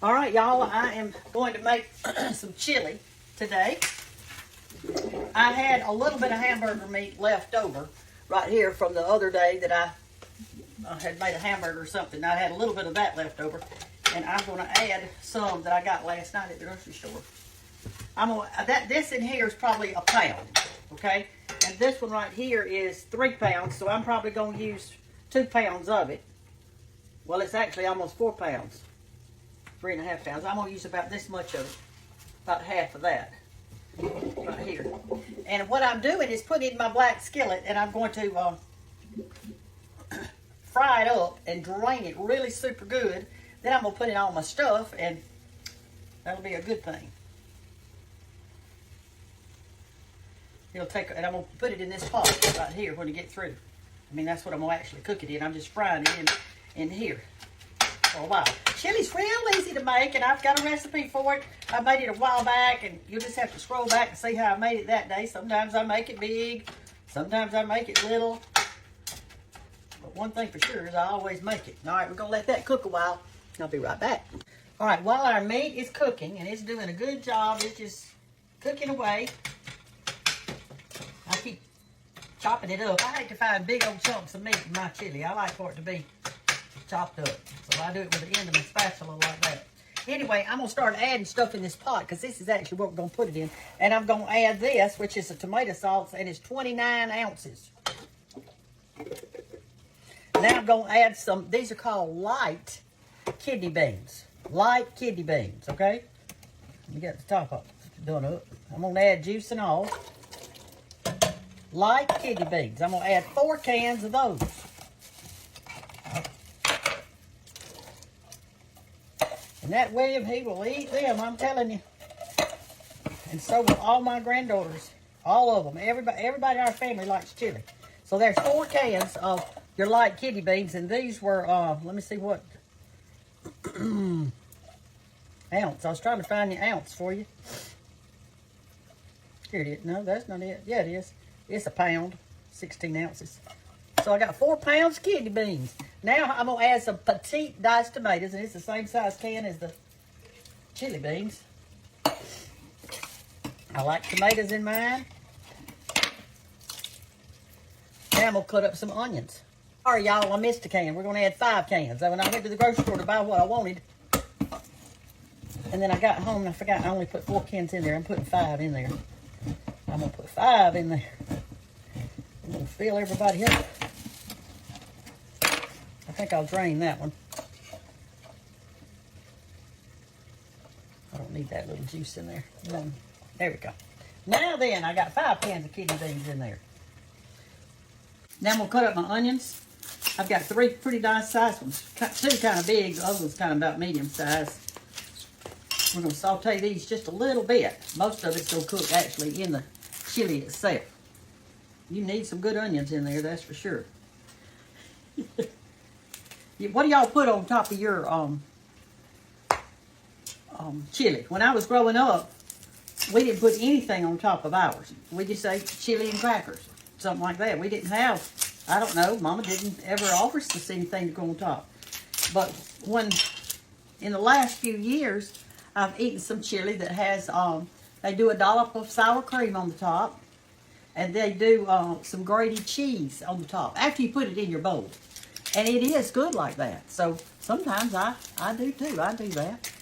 All right, y'all, I am going to make some chili today. I had a little bit of hamburger meat left over right here from the other day that I had made a hamburger or something. I had a little bit of that left over, and I'm going to add some that I got last night at the grocery store. This in here is probably a pound, okay? And this one right here is 3 pounds, so I'm probably going to use 2 pounds of it. Well, it's actually almost 4 pounds. 3.5 pounds. I'm going to use about this much of it. About half of that. Right here. And what I'm doing is putting it in my black skillet, and I'm going to fry it up and drain it really super good. Then I'm going to put it on my stuff, and that'll be a good thing. It'll take, and I'm going to put it in this pot right here when you get through. I mean, that's what I'm going to actually cook it in. I'm just frying it in here for a while. Chili's real easy to make, and I've got a recipe for it. I made it a while back, and you'll just have to scroll back and see how I made it that day. Sometimes I make it big, sometimes I make it little. But one thing for sure is I always make it. All right, we're going to let that cook a while. I'll be right back. All right, while our meat is cooking, and it's doing a good job, it's just cooking away. I keep chopping it up. I hate to find big old chunks of meat in my chili. I like for it to be chopped up. So I do it with the end of my spatula like that. Anyway, I'm going to start adding stuff in this pot because this is actually what we're going to put it in. And I'm going to add this, which is a tomato sauce, and it's 29 ounces. Now I'm going to add some, these are called light kidney beans. Light kidney beans, okay? You got the top up, done up. I'm going to add juice and all. Light kidney beans. I'm going to add 4 cans of those. And that William, he will eat them, I'm telling you. And so will all my granddaughters. All of them. Everybody in our family likes chili. So there's 4 cans of your light kidney beans. And these were, let me see what ounce. I was trying to find the ounce for you. Here it is. No, that's not it. Yeah, it is. It's a pound, 16 ounces. So I got 4 pounds kidney beans. Now I'm going to add some petite diced tomatoes, and it's the same size can as the chili beans. I like tomatoes in mine. Now I'm going to cut up some onions. Sorry, y'all, I missed a can. We're going to add 5 cans. When I went to the grocery store to buy what I wanted, and then I got home and I forgot I only put 4 cans in there. I'm putting 5 in there. I'm going to put 5 in there. I'm going to fill everybody up. I think I'll drain that one. I don't need that little juice in there. There we go. Now then, I got 5 cans of kidney beans in there. Now I'm going to cut up my onions. I've got 3 pretty nice sized ones. 2 kind of big, the other one's kind of about medium size. We're going to saute these just a little bit. Most of it's going to cook actually in the chili itself. You need some good onions in there, that's for sure. What do y'all put on top of your chili? When I was growing up, we didn't put anything on top of ours. We just ate chili and crackers, something like that. We didn't have, I don't know, Mama didn't ever offer us anything to go on top. But in the last few years, I've eaten some chili that has, they do a dollop of sour cream on the top, and they do some grated cheese on the top after you put it in your bowl. And it is good like that. So sometimes I do too. I do that.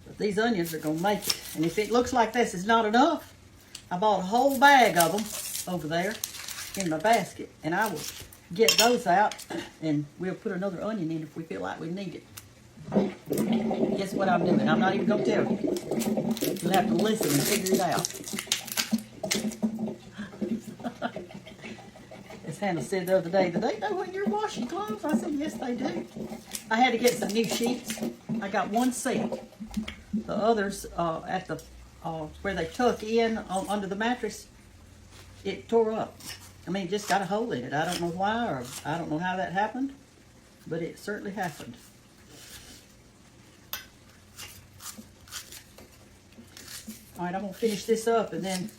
But these onions are going to make it. And if it looks like this is not enough, I bought a whole bag of them over there in my basket. And I will get those out, and we'll put another onion in if we feel like we need it. Guess what I'm doing? I'm not even going to tell you. You'll have to listen and figure it out. As Hannah said the other day, do they know when you're washing clothes? I said, yes, they do. I had to get some new sheets. I got 1 set. The others at the where they tuck in under the mattress, it tore up. I mean, it just got a hole in it. I don't know why, or I don't know how that happened, but it certainly happened. All right, I'm going to finish this up, and then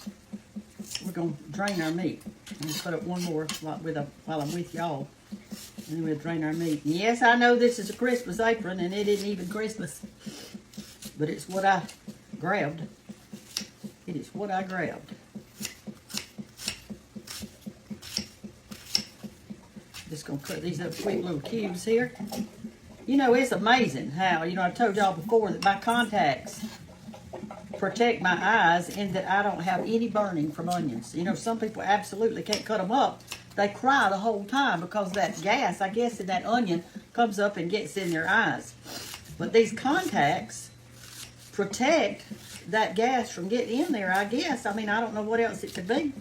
we're going to drain our meat. I'm going to put up one more while I'm with y'all. And we'll drain our meat. And yes, I know this is a Christmas apron and it isn't even Christmas. But it's what I grabbed. It is what I grabbed. Just gonna cut these up quick little cubes here. You know, it's amazing how, I told y'all before that my contacts protect my eyes in that I don't have any burning from onions. Some people absolutely can't cut them up. They cry the whole time because that gas, I guess, in that onion comes up and gets in their eyes. But these contacts protect that gas from getting in there, I guess. I mean, I don't know what else it could be.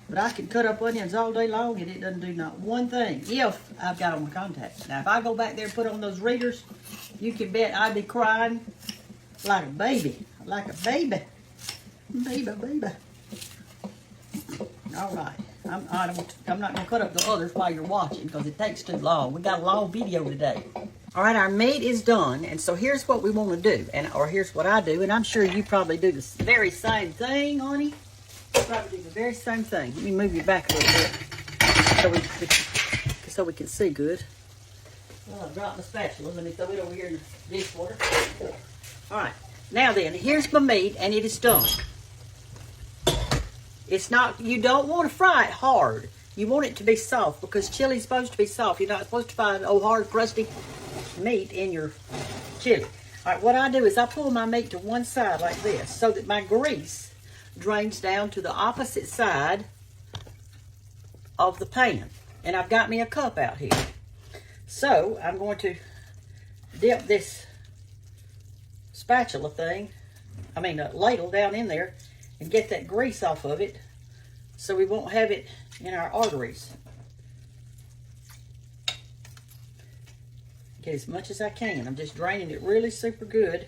But I can cut up onions all day long and it doesn't do not one thing if I've got on my contacts. Now, if I go back there and put on those readers, you can bet I'd be crying like a baby. Like a baby. Baby. All right. I'm not going to cut up the others while you're watching because it takes too long. We got a long video today. All right, our meat is done, and so here's what we want to do, or here's what I do, and I'm sure you probably do the very same thing, honey. You probably do the very same thing. Let me move you back a little bit so we can see good. Oh, I dropped my spatula. Let me throw it over here in the dishwater. All right. Now then, here's my meat, and it is done. It's not, you don't want to fry it hard. You want it to be soft because chili's supposed to be soft. You're not supposed to find old hard, crusty meat in your chili. All right, what I do is I pull my meat to one side like this so that my grease drains down to the opposite side of the pan. And I've got me a cup out here. So I'm going to dip this spatula thing, a ladle down in there and get that grease off of it so we won't have it in our arteries. Get as much as I can. I'm just draining it really super good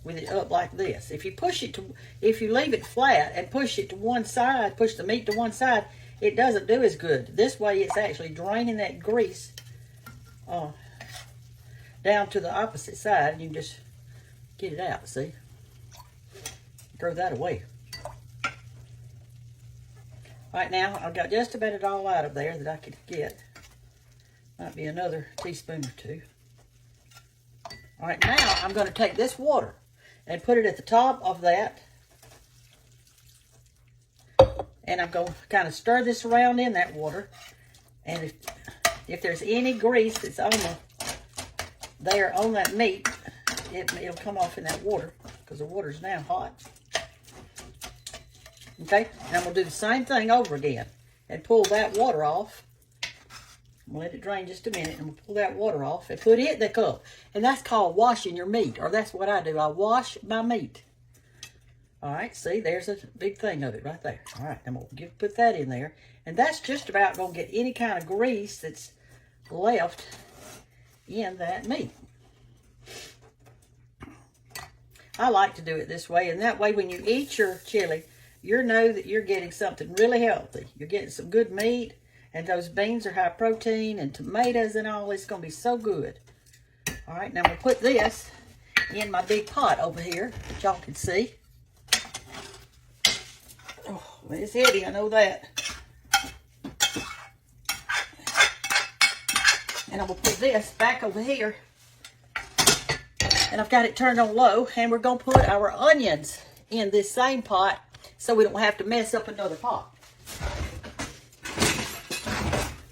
with it up like this. If you leave it flat and push it to one side, push the meat to one side, it doesn't do as good. This way it's actually draining that grease down to the opposite side, and you can just get it out, see? Throw that away. Right now, I've got just about it all out of there that I could get. Might be another teaspoon or two. All right, now I'm going to take this water and put it at the top of that. And I'm going to kind of stir this around in that water. And if there's any grease that's on that meat, it'll come off in that water because the water's now hot. Okay, and I'm going to do the same thing over again and pull that water off. I'm going to let it drain just a minute. I'm going to pull that water off and put it in the cup. And that's called washing your meat, or that's what I do. I wash my meat. All right, see, there's a big thing of it right there. All right, I'm going to put that in there. And that's just about going to get any kind of grease that's left in that meat. I like to do it this way, and that way when you eat your chili, you know that you're getting something really healthy. You're getting some good meat, and those beans are high protein, and tomatoes and all. It's going to be so good. All right, now I'm going to put this in my big pot over here that y'all can see. Oh, well, it's heavy, I know that. And I'm going to put this back over here. And I've got it turned on low, and we're going to put our onions in this same pot so we don't have to mess up another pot.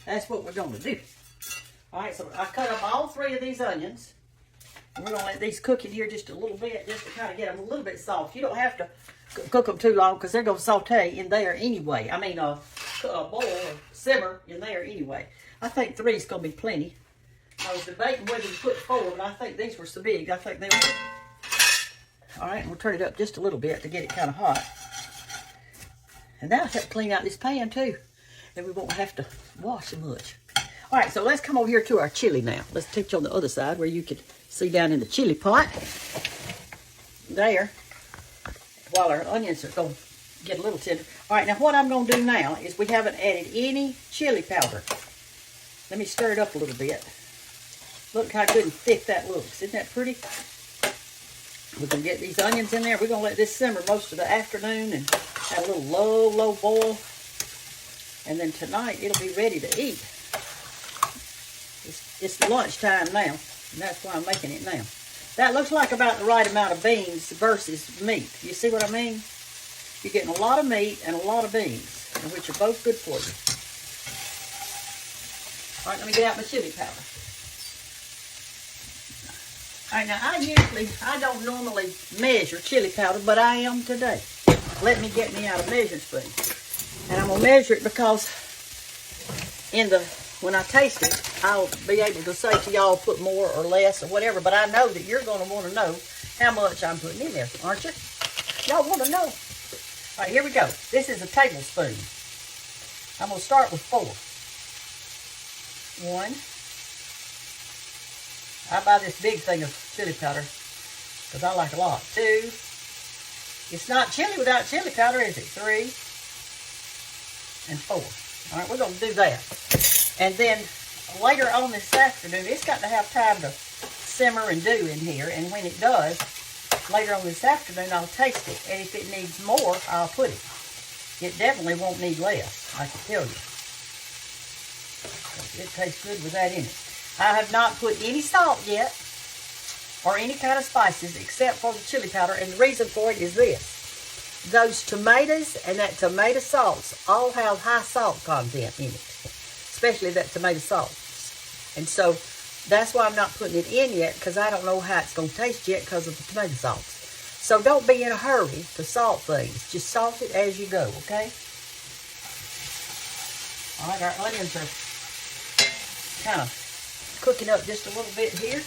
That's what we're going to do. All right, so I cut up all 3 of these onions. And we're going to let these cook in here just a little bit, just to kind of get them a little bit soft. You don't have to cook them too long because they're going to saute in there anyway. I mean, boil or simmer in there anyway. I think 3 is going to be plenty. I was debating whether to put 4, but I think these were so big. I think they were. All right, and we'll turn it up just a little bit to get it kind of hot. And that'll help clean out this pan too. And we won't have to wash so much. All right, so let's come over here to our chili now. Let's take you on the other side where you can see down in the chili pot. There. While our onions are going to get a little tender. All right, now what I'm going to do now is we haven't added any chili powder. Let me stir it up a little bit. Look how good and thick that looks. Isn't that pretty? We're going to get these onions in there. We're going to let this simmer most of the afternoon and have a little low boil. And then tonight it'll be ready to eat. it's lunchtime now, and that's why I'm making it now. That looks like about the right amount of beans versus meat. You see what I mean? You're getting a lot of meat and a lot of beans, which are both good for you. All right, let me get out my chili powder. All right, now I don't normally measure chili powder, but I am today. Let me get me out a measuring spoon. And I'm going to measure it because when I taste it, I'll be able to say to y'all put more or less or whatever, but I know that you're going to want to know how much I'm putting in there, aren't you? Y'all want to know. All right, here we go. This is a tablespoon. I'm going to start with 4. 1. I buy this big thing of chili powder because I like a lot. 2. It's not chili without chili powder, is it? 3. And 4. All right, we're going to do that. And then later on this afternoon, it's got to have time to simmer and do in here. And when it does, later on this afternoon, I'll taste it. And if it needs more, I'll put it. It definitely won't need less, I can tell you. It tastes good with that in it. I have not put any salt yet or any kind of spices except for the chili powder. And the reason for it is this. Those tomatoes and that tomato sauce all have high salt content in it, especially that tomato sauce. And so that's why I'm not putting it in yet, because I don't know how it's going to taste yet because of the tomato sauce. So don't be in a hurry to salt things. Just salt it as you go, okay? All right, our onions are kind of cooking up just a little bit here.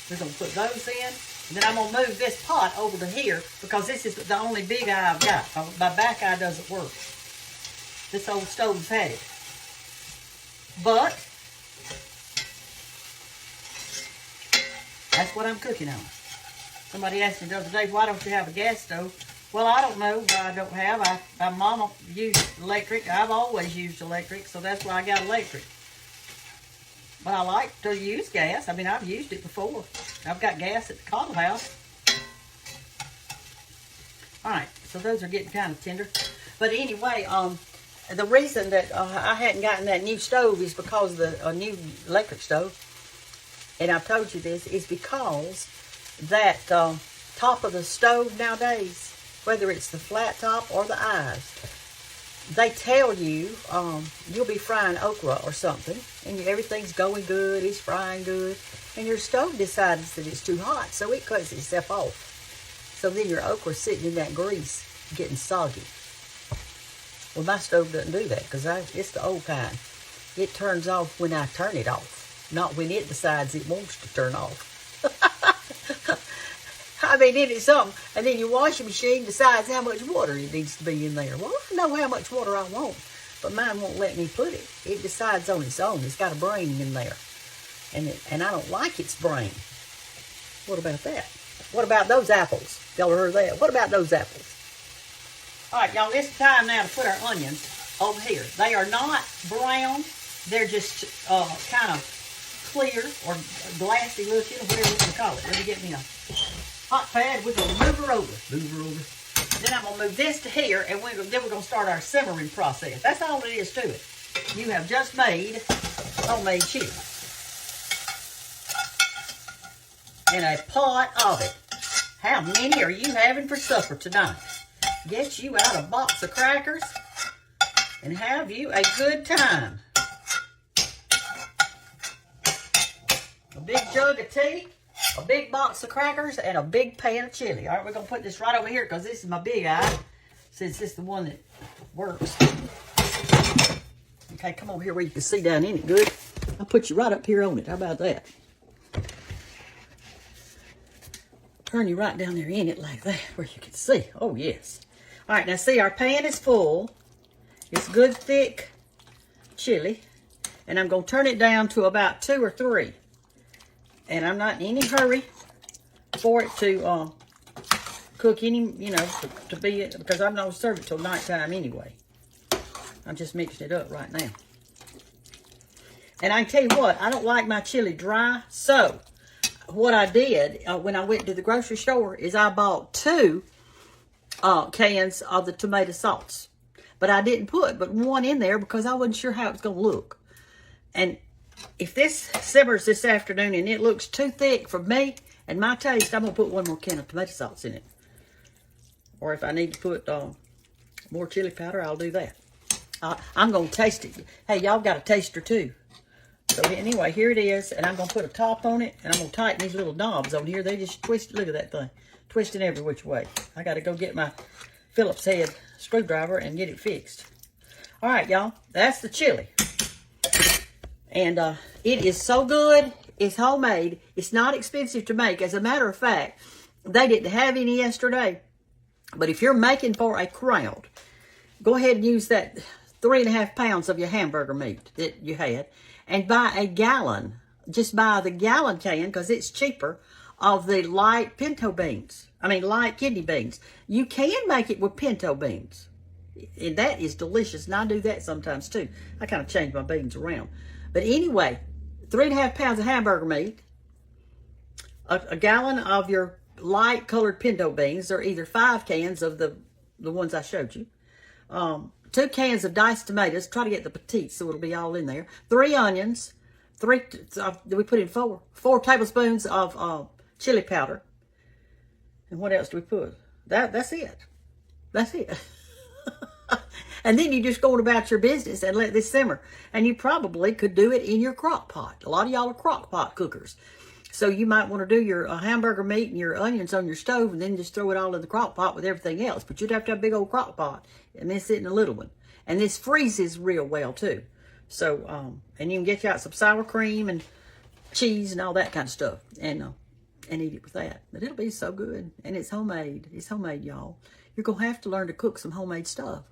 We're going to put those in. And then I'm going to move this pot over to here because this is the only big eye I've got. My back eye doesn't work. This old stove's had it. But that's what I'm cooking on. Somebody asked me the other day, why don't you have a gas stove? Well, I don't know why I don't have. My mama used electric. I've always used electric, so that's why I got electric. But I like to use gas. I mean, I've used it before. I've got gas at the Cottle House. All right, so those are getting kind of tender. But anyway, the reason that I hadn't gotten that new stove is because of the new electric stove. And I've told you this, is because that top of the stove nowadays, whether it's the flat top or the eyes, they tell you you'll be frying okra or something, and everything's going good, it's frying good, and your stove decides that it's too hot, so it cuts itself off. So then your okra's sitting in that grease, getting soggy. Well, my stove doesn't do that, because it's the old kind. It turns off when I turn it off, not when it decides it wants to turn off. I mean, isn't it something? And then your washing machine decides how much water it needs to be in there. Well, I know how much water I want, but mine won't let me put it. It decides on its own. It's got a brain in there, and I don't like its brain. What about that? What about those apples? Y'all heard that? What about those apples? All right, y'all, it's time now to put our onions over here. They are not brown. They're just kind of clear or glassy looking, or whatever you want to call it. Let me get me a hot pad. We're going to move her over. Then I'm going to move this to here, and then we're going to start our simmering process. That's all it is to it. You have just made homemade chili. And a pot of it. How many are you having for supper tonight? Get you out a box of crackers and have you a good time. A big jug of tea, a big box of crackers, and a big pan of chili. All right, we're going to put this right over here because this is my big eye, since it's the one that works. Okay, come over here where you can see down in it good. I'll put you right up here on it. How about that? Turn you right down there in it like that where you can see. Oh, yes. All right, now see, our pan is full. It's good, thick chili. And I'm going to turn it down to about 2 or 3. And I'm not in any hurry for it to cook any, to be, because I'm not going to serve it till nighttime anyway. I'm just mixing it up right now. And I can tell you what, I don't like my chili dry. So what I did when I went to the grocery store is I bought 2 cans of the tomato sauce. But I didn't put but 1 in there because I wasn't sure how it was going to look. And if this simmers this afternoon and it looks too thick for me and my taste, I'm going to put 1 more can of tomato sauce in it. Or if I need to put more chili powder, I'll do that. I'm going to taste it. Hey, y'all got a taster too. So anyway, here it is. And I'm going to put a top on it. And I'm going to tighten these little knobs on here. They just twist. Look at that thing. Twisting every which way. I got to go get my Phillips head screwdriver and get it fixed. All right, y'all. That's the chili. And it is so good. It's homemade. It's not expensive to make. As a matter of fact, they didn't have any yesterday. But if you're making for a crowd, go ahead and use that 3.5 pounds of your hamburger meat that you had and buy a gallon. Just buy the gallon can because it's cheaper of the light pinto beans. I mean, light kidney beans. You can make it with pinto beans. And that is delicious. And I do that sometimes too. I kind of change my beans around. But anyway, 3.5 pounds of hamburger meat, a gallon of your light colored pinto beans, or either 5 cans of the ones I showed you, 2 cans of diced tomatoes. Try to get the petite so it'll be all in there. 3 onions. We put in 4 tablespoons of chili powder. And what else do we put? That's it. That's it. And then you just go about your business and let this simmer. And you probably could do it in your crock pot. A lot of y'all are crock pot cookers. So you might want to do your hamburger meat and your onions on your stove and then just throw it all in the crock pot with everything else. But you'd have to have a big old crock pot and then sit in a little one. And this freezes real well too. So, and you can get you out some sour cream and cheese and all that kind of stuff. And eat it with that. But it'll be so good. And it's homemade. It's homemade, y'all. You're going to have to learn to cook some homemade stuff.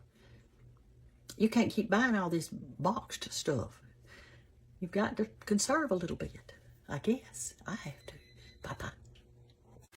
You can't keep buying all this boxed stuff. You've got to conserve a little bit. I guess I have to. Bye-bye.